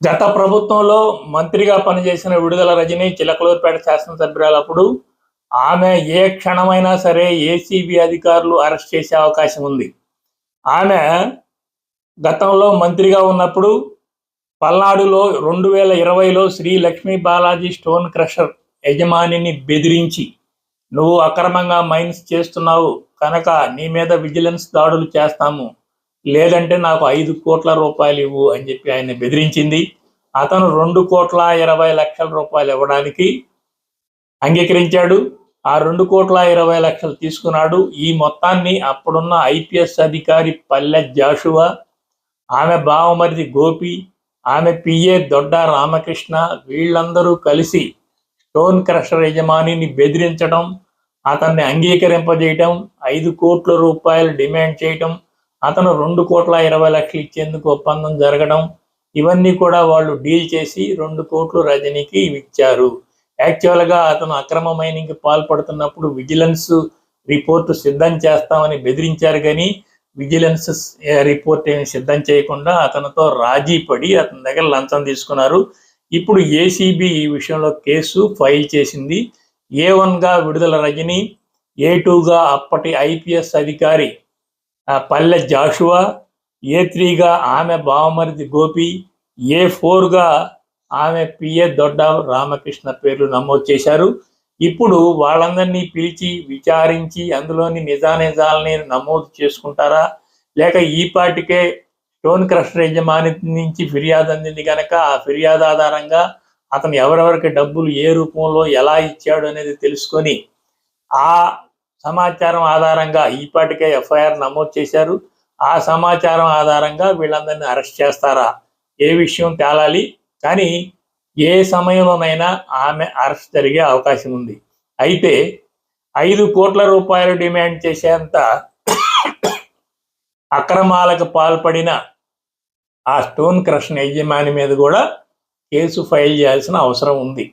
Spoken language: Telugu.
గత ప్రభుత్వంలో మంత్రిగా పనిచేసిన విడుదల రజని చిలకలూరుపేట శాసనసభ్యురాలప్పుడు ఆమె ఏ క్షణమైనా సరే ఏసీబీ అధికారులు అరెస్ట్ చేసే అవకాశం ఉంది. ఆమె గతంలో మంత్రిగా ఉన్నప్పుడు పల్నాడులో 2020లో శ్రీ లక్ష్మీ బాలాజీ స్టోన్ క్రషర్ యజమానిని బెదిరించి, నువ్వు అక్రమంగా మైన్స్ చేస్తున్నావు కనుక నీ మీద విజిలెన్స్ దాడులు చేస్తాము, లేదంటే నాకు 5 కోట్ల రూపాయలు ఇవ్వు అని చెప్పి ఆయన బెదిరించింది. అతను 2,20,00,000 రూపాయలు ఇవ్వడానికి అంగీకరించాడు. ఆ 2,20,00,000 తీసుకున్నాడు. ఈ మొత్తాన్ని అప్పుడున్న ఐపీఎస్ అధికారి పల్లె జాషువా, ఆమె బావమరిది గోపి, ఆమె పిఏ దొడ్డ రామకృష్ణ వీళ్ళందరూ కలిసి స్టోన్ క్రషర్ యజమానిని బెదిరించడం, అతన్ని అంగీకరింపజేయటం, 5 కోట్ల రూపాయలు డిమాండ్ చేయటం, అతను 2,20,00,000 ఇచ్చేందుకు ఒప్పందం జరగడం, ఇవన్నీ కూడా వాళ్ళు డీల్ చేసి 2 కోట్లు రజనీకి ఇచ్చారు. యాక్చువల్గా అతను అక్రమ మైనింగ్కి పాల్పడుతున్నప్పుడు విజిలెన్స్ రిపోర్టు సిద్ధం చేస్తామని బెదిరించారు, కానీ విజిలెన్స్ రిపోర్ట్ ఏమి సిద్ధం చేయకుండా అతనితో రాజీ పడి అతని దగ్గర లంచం తీసుకున్నారు. ఇప్పుడు ఏసీబీ ఈ విషయంలో కేసు ఫైల్ చేసింది. A1గా విడుదల రజని, A2గా అప్పటి ఐపీఎస్ అధికారి పల్లె జాషువా, A3గా ఆమె బావమరిది గోపి, A4గా ఆమె పిఏ దొడ్డ రామకృష్ణ పేర్లు నమోదు చేశారు. ఇప్పుడు వాళ్ళందరినీ పిలిచి విచారించి అందులోని నిజానిజాలని నమోదు చేసుకుంటారా, లేక ఈ పాటికే స్టోన్ క్రషర్ యజమాని నుంచి ఫిర్యాదు అందింది కనుక ఆ ఫిర్యాదు ఆధారంగా అతను ఎవరెవరికి డబ్బులు ఏ రూపంలో ఎలా ఇచ్చాడు అనేది తెలుసుకొని ఆ సమాచారం ఆధారంగా ఈపాటికే ఎఫ్ఐఆర్ నమోదు చేశారు. ఆ సమాచారం ఆధారంగా వీళ్ళందరినీ అరెస్ట్ చేస్తారా, ఏ విషయం తేలాలి. కానీ ఏ సమయంలోనైనా ఆమె అరెస్ట్ జరిగే అవకాశం ఉంది. అయితే 5 కోట్ల రూపాయలు డిమాండ్ చేసేంత అక్రమాలకు పాల్పడిన ఆ స్టోన్ క్రషర్ యజమాని మీద కూడా కేసు ఫైల్ చేయాల్సిన అవసరం ఉంది.